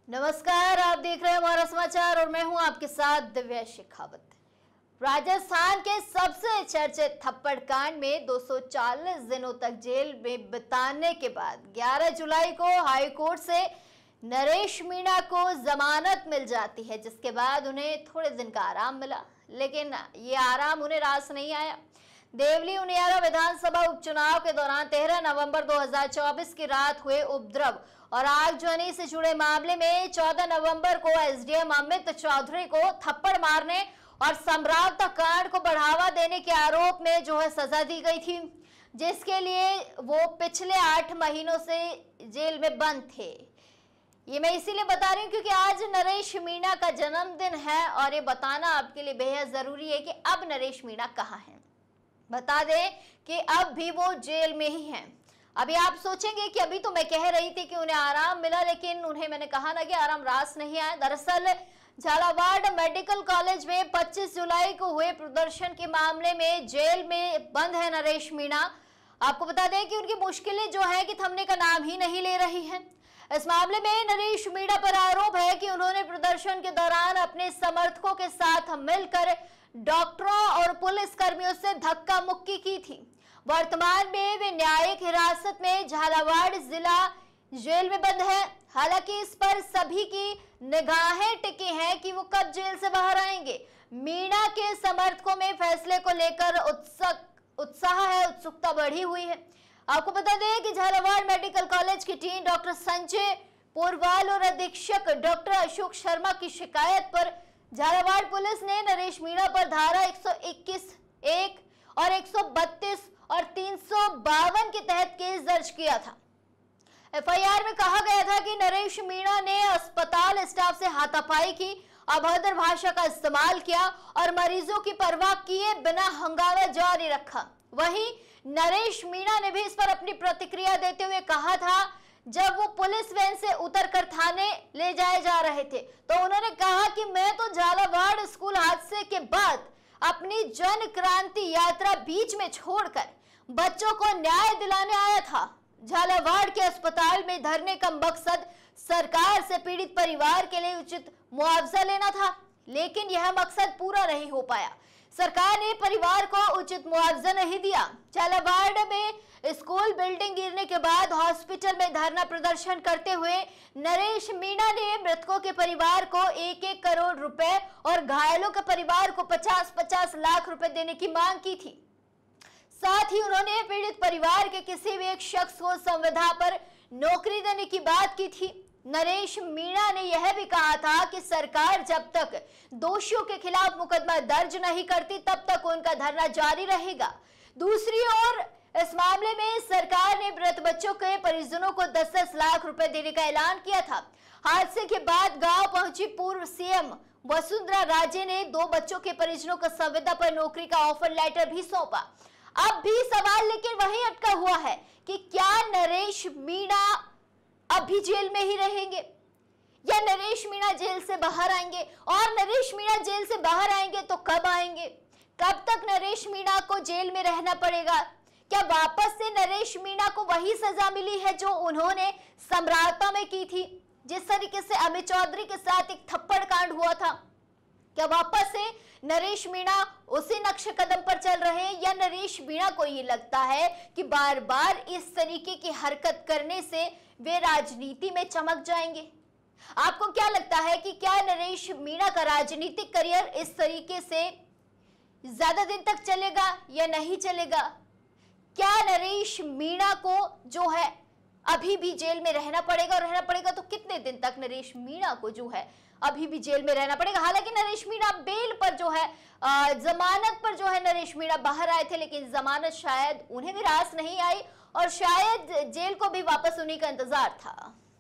नमस्कार, आप देख रहे हैं हमारा समाचार और मैं हूं आपके साथ दिव्या शेखावत। राजस्थान के सबसे चर्चित थप्पड़ कांड में 240 दिनों तक जेल में बिताने के बाद 11 जुलाई को हाई कोर्ट से नरेश मीणा को जमानत मिल जाती है, जिसके बाद उन्हें थोड़े दिन का आराम मिला। लेकिन ये आराम उन्हें रास नहीं आया। देवली उनियारा विधानसभा उपचुनाव के दौरान 13 नवंबर 2024 की रात हुए उपद्रव और आगजनी से जुड़े मामले में 14 नवंबर को एसडीएम अमित चौधरी को थप्पड़ मारने और सम्रावता कांड को बढ़ावा देने के आरोप में सजा दी गई थी, जिसके लिए वो पिछले 8 महीनों से जेल में बंद थे। ये मैं इसीलिए बता रही हूँ क्योंकि आज नरेश मीणा का जन्मदिन है और ये बताना आपके लिए बेहद जरूरी है कि अब नरेश मीणा कहाँ हैं। बता दें कि अब भी वो जेल में ही हैं। अभी आप सोचेंगे कि अभी तो मैं कह रही थी कि उन्हें आराम मिला, लेकिन उन्हें मैंने कहा ना कि आराम रास नहीं आया। दरअसल झालावाड़ मेडिकल कॉलेज में 25 जुलाई को हुए प्रदर्शन के मामले में जेल में बंद है नरेश मीणा। आपको बता दें कि उनकी मुश्किलें है कि थमने का नाम ही नहीं ले रही हैं। इस मामले में नरेश मीणा पर आरोप है कि उन्होंने प्रदर्शन के दौरान अपने समर्थकों के साथ मिलकर डॉक्टरों और पुलिस कर्मियों से धक्का मुक्की की थी। वर्तमान में वे न्यायिक हिरासत में झालावाड़ जिला जेल में बंद है। हालांकि इस पर सभी की निगाहें टिकी हैं कि वो कब जेल से बाहर आएंगे। मीणा के समर्थकों में फैसले को लेकर उत्सुकता बढ़ी हुई है। आपको बता दें कि झालावाड़ मेडिकल कॉलेज की टीम डॉक्टर संजय पोरवाल और अधीक्षक डॉक्टर अशोक शर्मा की शिकायत पर झालावाड़ पुलिस ने नरेश मीणा पर धारा 121(1) और 132 और 352 के तहत केस दर्ज किया था। एफआईआर में कहा गया था कि नरेश मीणा ने अस्पताल स्टाफ से हाथापाई की, अभद्र भाषा का इस्तेमाल किया और मरीजों की परवाह किए बिना हंगामा जारी रखा। वहीं नरेश मीणा ने भी इस पर अपनी प्रतिक्रिया देते हुए कहा था, जब वो पुलिस वैन से उतरकर थाने ले जाए जा रहे थे तो उन्होंने कहा कि मैं तो झालावाड़ स्कूल हादसे के बाद अपनी जन क्रांति यात्रा बीच में छोड़कर बच्चों को न्याय दिलाने आया था। झालावाड़ के अस्पताल में धरने का मकसद सरकार से पीड़ित परिवार के लिए उचित मुआवजा लेना था, लेकिन यह मकसद पूरा नहीं हो पाया। सरकार ने परिवार को उचित मुआवजा नहीं दिया। झालावाड़ में स्कूल बिल्डिंग गिरने के बाद हॉस्पिटल में धरना प्रदर्शन करते हुए नरेश मीणा ने मृतकों के परिवार को 1-1 करोड़ रुपए और घायलों के परिवार को 50-50 लाख रुपए देने की मांग की थी। साथ ही उन्होंने पीड़ित परिवार के किसी भी एक शख्स को संविदा पर नौकरी देने की बात की थी। नरेश मीणा ने यह भी कहा था कि सरकार जब तक दोषियों के खिलाफ मुकदमा दर्ज नहीं करती तब तक उनका धरना जारी रहेगा। दूसरी ओर इस मामले में सरकार ने मृत बच्चों के परिजनों को 10-10 लाख रुपए देने का ऐलान किया था। हादसे के बाद गांव पहुंची पूर्व सीएम वसुंधरा राजे ने 2 बच्चों के परिजनों को संविदा पर नौकरी का ऑफर लेटर भी सौंपा। अब भी सवाल लेकिन वही अटका हुआ है कि क्या नरेश मीणा अभी जेल में ही रहेंगे या नरेश मीणा जेल से बाहर आएंगे, और नरेश मीणा जेल से बाहर आएंगे तो कब आएंगे, कब तक नरेश मीणा को जेल में रहना पड़ेगा। क्या वापस से नरेश मीणा को वही सजा मिली है जो उन्होंने सम्रावता में की थी, जिस तरीके से अमित चौधरी के साथ एक थप्पड़ कांड हुआ था। क्या वापस से नरेश मीणा उसी नक्शे कदम पर चल रहे हैं, या नरेश मीणा को ये लगता है कि बार बार इस तरीके की हरकत करने से वे राजनीति में चमक जाएंगे। आपको क्या लगता है कि क्या नरेश मीणा का राजनीतिक करियर इस तरीके से ज्यादा दिन तक चलेगा या नहीं चलेगा? क्या नरेश मीणा को अभी भी जेल में रहना पड़ेगा, और रहना पड़ेगा तो कितने दिन तक नरेश मीणा को अभी भी जेल में रहना पड़ेगा? हालांकि नरेश मीणा बेल पर जमानत पर नरेश मीणा बाहर आए थे, लेकिन जमानत शायद उन्हें भी रास नहीं आई और शायद जेल को भी वापस उन्हीं का इंतजार था।